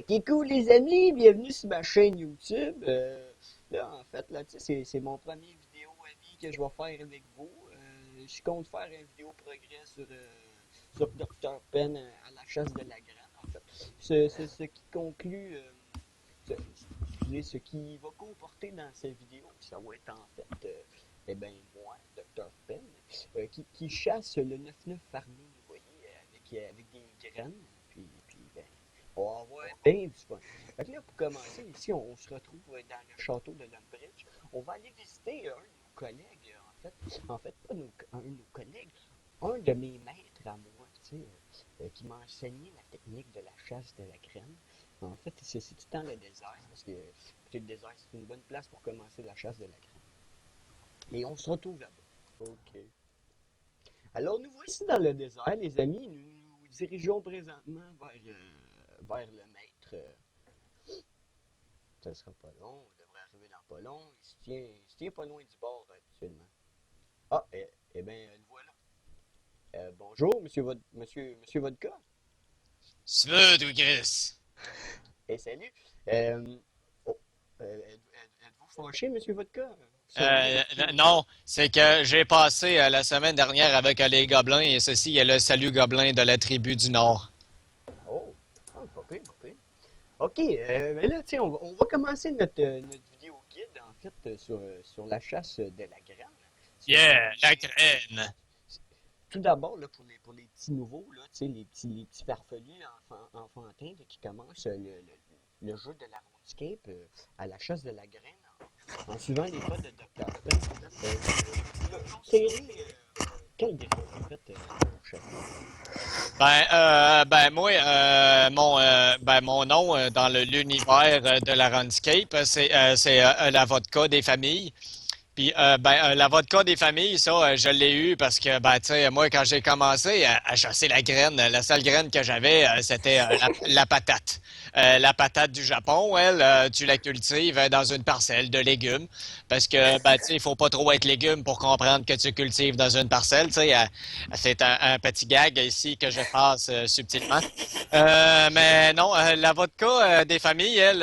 Ok, cool les amis, bienvenue sur ma chaîne YouTube. Là, en fait, là, tu sais, c'est mon premier vidéo avis que je vais faire avec vous. Je compte faire une vidéo progrès sur Dr. Penn à la chasse de la graine, en fait. Ce qui conclut, ce qui va comporter dans cette vidéo, ça va être en fait, eh ben, moi, Dr. Penn, qui chasse le 9-9 farming, vous voyez, avec des graines. Puis ben, on va avoir bien du fun. Fait que là, pour commencer, ici, on se retrouve dans le château de Lumbridge. On va aller visiter un de nos collègues, en fait, pas un de nos collègues, un de mes maîtres à moi, tu sais, qui m'a enseigné la technique de la chasse de la graine. En fait, c'est tout le temps le désert, parce que le désert, c'est une bonne place pour commencer la chasse de la graine. Et on se retrouve là-bas. OK. Alors, nous voici dans le désert, les amis. Nous nous dirigeons présentement vers le maître. Ça ne sera pas long. On devrait arriver dans pas long. Il se tient pas loin du bord actuellement. Ah, eh bien, le voilà. Bonjour, monsieur Vodka. Smooth ou Chris? Salut. Euh, oh, êtes-vous fâché, monsieur Vodka? Sûrement. Non, c'est que j'ai passé la semaine dernière avec les gobelins et ceci est le salut gobelin de la tribu du Nord. Oh, pas pire, pas pire. OK, mais là, tiens, on va commencer notre vidéo guide, en fait, sur la chasse de la graine. Yeah, la graine. Tout d'abord, là, pour les petits nouveaux, là, tu sais, les petits farfelus enfantins là, qui commencent le jeu de la RuneScape à la chasse de la graine en suivant les pas de Dr. Pen. Série, quelle graine, en fait, pour chasser? Moi, mon nom dans l'univers de la RuneScape, c'est la vodka des familles. Puis, la vodka des familles, ça, je l'ai eu parce que, tu sais, moi, quand j'ai commencé à chasser la graine, la seule graine que j'avais, c'était la patate. La patate du Japon, elle, tu la cultives dans une parcelle de légumes parce que, tu sais, il faut pas trop être légume pour comprendre que tu cultives dans une parcelle, tu sais. C'est un petit gag ici que je passe subtilement. Mais non, la vodka des familles, elle...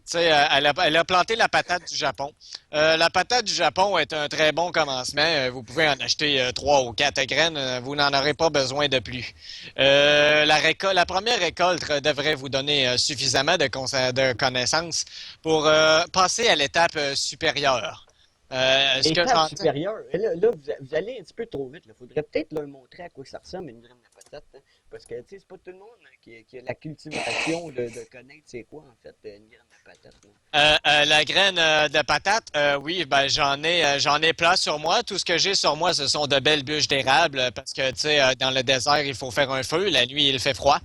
tu sais, elle a planté la patate du Japon. La patate du Japon est un très bon commencement. Vous pouvez en acheter 3 ou 4 graines. Vous n'en aurez pas besoin de plus. La première récolte devrait vous donner suffisamment de connaissances pour passer à l'étape supérieure. Ce que Étape j'entends. supérieure. Et là, vous allez un petit peu trop vite. Il faudrait peut-être leur montrer à quoi ça ressemble une graine de patate. Hein, parce que, tu sais, c'est pas tout le monde qui a la cultivation de connaître c'est quoi, en fait, une graine de patate. Là. La graine de patate, oui, j'en ai plein sur moi. Tout ce que j'ai sur moi, ce sont de belles bûches d'érable parce que, tu sais, dans le désert, il faut faire un feu. La nuit, il fait froid.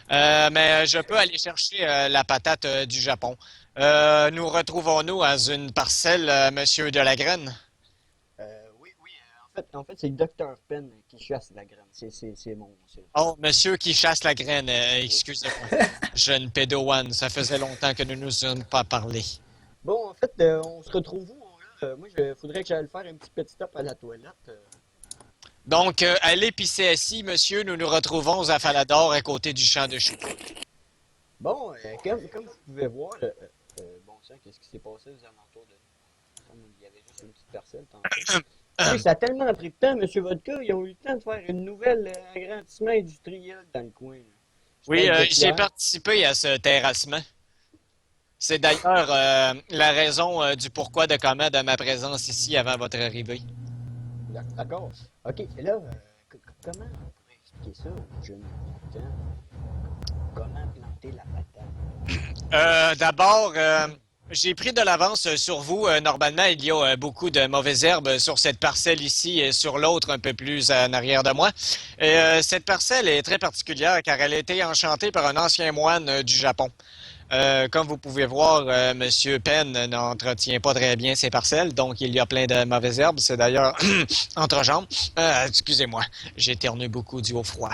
Mais je peux aller chercher la patate du Japon. Nous retrouvons-nous à une parcelle, monsieur de la graine? Oui, oui. En fait, c'est le Dr. Penn qui chasse la graine. C'est mon. Oh, monsieur qui chasse la graine, Oui. excusez-moi. Jeune pédoine, ça faisait longtemps que nous ne nous sommes pas parlé. Bon, en fait, on se retrouve où, là? Moi, il faudrait que j'aille faire un petit stop à la toilette. Donc, allez pisser assis, monsieur. Nous nous retrouvons à Falador, à côté du champ de choux. Bon, comme vous pouvez voir, bon sang, qu'est-ce qui s'est passé aux alentours de nous? Il y avait juste une petite parcelle tantôt. Oui, ça a tellement pris de temps, M. Vodka, ils ont eu le temps de faire une nouvelle agrandissement industriel dans le coin. J'espère Oui, que vous êtes j'ai fiers. participé à ce terrassement. C'est d'ailleurs la raison du pourquoi de comment de ma présence ici avant votre arrivée. D'accord. OK, et là, comment on pourrait expliquer ça aux jeunes habitants? Comment planter la patate? D'abord, j'ai pris de l'avance sur vous. Normalement, il y a beaucoup de mauvaises herbes sur cette parcelle ici et sur l'autre un peu plus en arrière de moi. Et, cette parcelle est très particulière car elle a été enchantée par un ancien moine du Japon. Comme vous pouvez voir, Monsieur Penn n'entretient pas très bien ses parcelles, donc il y a plein de mauvaises herbes. C'est d'ailleurs entre jambes. Excusez-moi, j'éternue beaucoup dû au froid.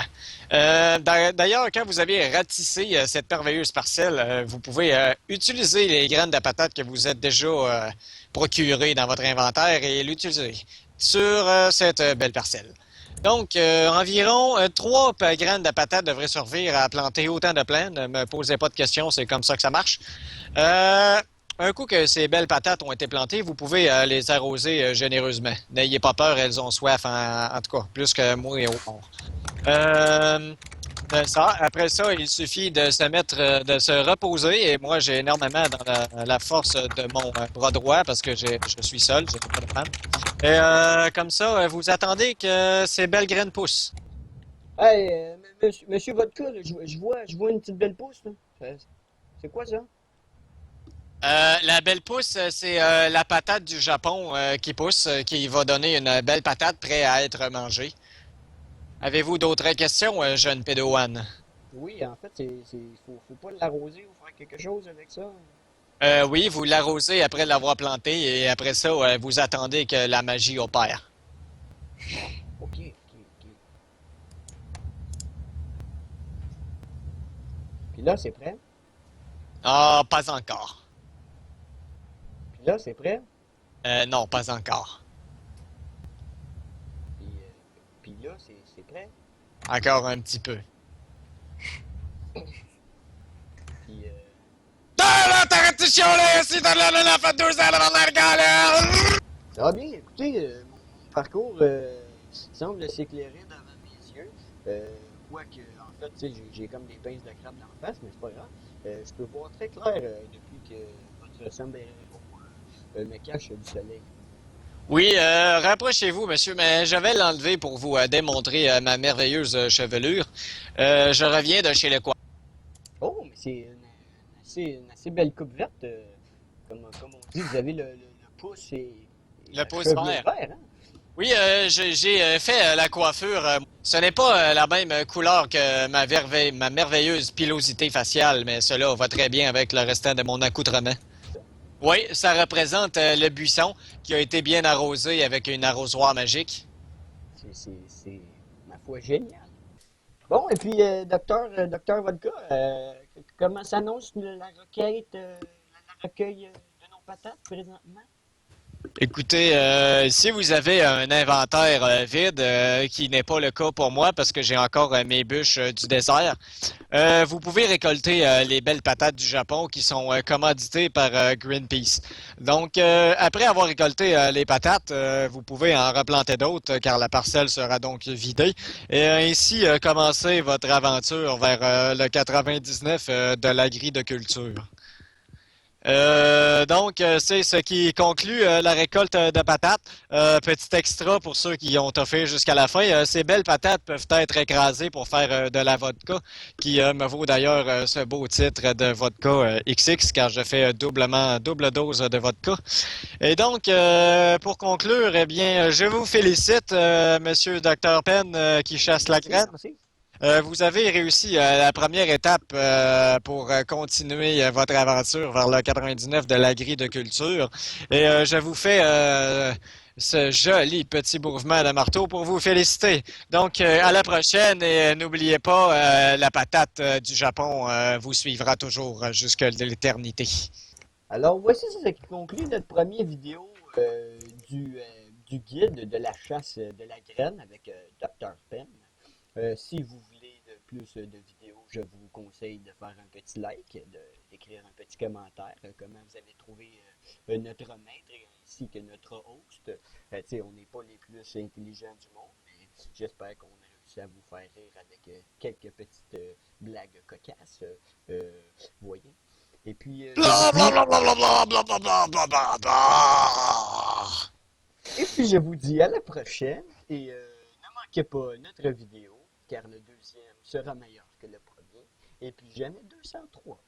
D'ailleurs, quand vous avez ratissé cette merveilleuse parcelle, vous pouvez utiliser les graines de patates que vous êtes déjà procurées dans votre inventaire et l'utiliser sur cette belle parcelle. Donc, environ 3 graines de patates devraient servir à planter autant de plants. Ne me posez pas de questions, c'est comme ça que ça marche. Euh, un coup que ces belles patates ont été plantées, vous pouvez les arroser généreusement. N'ayez pas peur, elles ont soif, en tout cas, plus que moi et au fond. Euh, après ça, il suffit de se mettre, de se reposer. Et moi, j'ai énormément dans la force de mon bras droit parce que je suis seul, j'ai pas de femme. Et comme ça, vous attendez que ces belles graines poussent. Hey, monsieur Vodka, là, je vois une petite belle pousse, là. C'est quoi ça? La belle pousse, c'est la patate du Japon qui pousse, qui va donner une belle patate prête à être mangée. Avez-vous d'autres questions, jeune pédoane? Oui, en fait, faut pas l'arroser ou faire quelque chose avec ça. Oui, vous l'arrosez après l'avoir planté et après ça, vous attendez que la magie opère. Ok, ok, ok. Puis là, c'est prêt. Ah, pas encore. Puis là, c'est prêt. Non, pas encore. Puis, puis là, c'est prêt. Encore un petit peu. Puis, Là, t'arrêtes de chialer, si t'as la fait 2 ans devant la galère! ça va bien. Écoutez, mon parcours semble s'éclairer devant mes yeux. Quoique, en fait, tu sais, j'ai comme des pinces de crabe dans la face, mais c'est pas grave. Je peux voir très clair depuis que votre sombrero me cache du soleil. Oui, rapprochez-vous, monsieur, mais je vais l'enlever pour vous démontrer ma merveilleuse chevelure. Je reviens de chez le coiffeur. Oh, mais c'est une assez belle coupe verte. Comme on dit, vous avez le pouce et Le la pouce chevelure vert. vert, hein? Oui, j'ai fait la coiffure. Ce n'est pas la même couleur que ma merveilleuse pilosité faciale, mais cela va très bien avec le restant de mon accoutrement. Ça. Oui, ça représente le buisson qui a été bien arrosé avec une arrosoir magique. C'est, ma foi, génial. Bon, et puis, docteur Vodka, comment s'annonce la requête, la recueil de nos patates présentement? Écoutez, si vous avez un inventaire vide, qui n'est pas le cas pour moi parce que j'ai encore mes bûches du désert, vous pouvez récolter les belles patates du Japon qui sont commanditées par Greenpeace. Donc, après avoir récolté les patates, vous pouvez en replanter d'autres car la parcelle sera donc vidée et ainsi commencer votre aventure vers le 99 de l'agri de culture. C'est ce qui conclut la récolte de patates. Petit extra pour ceux qui ont toffé jusqu'à la fin. Ces belles patates peuvent être écrasées pour faire de la vodka, qui me vaut d'ailleurs ce beau titre de vodka XX, car je fais double dose de vodka. Et donc, pour conclure, eh bien, je vous félicite, Monsieur Dr Penn, qui chasse la Merci, graine. merci. Vous avez réussi la première étape pour continuer votre aventure vers le 99 de la grille de culture. Et je vous fais ce joli petit mouvement de marteau pour vous féliciter. Donc, à la prochaine et n'oubliez pas, la patate du Japon vous suivra toujours jusqu'à l'éternité. Alors, voici ce qui conclut notre première vidéo du guide de la chasse de la graine avec Dr. Penn. Si vous voulez de plus de vidéos, je vous conseille de faire un petit like, d'écrire un petit commentaire, comment vous avez trouvé notre maître ainsi que notre host. On n'est pas les plus intelligents du monde, mais j'espère qu'on a réussi à vous faire rire avec quelques petites blagues cocasses. Voyez. Et puis, Blah, blah, blah, blah, blah, blah, blah, blah, blah, blah, blah. je vous dis à la prochaine et ne manquez pas notre vidéo car le deuxième sera meilleur que le premier. Et puis jamais 203.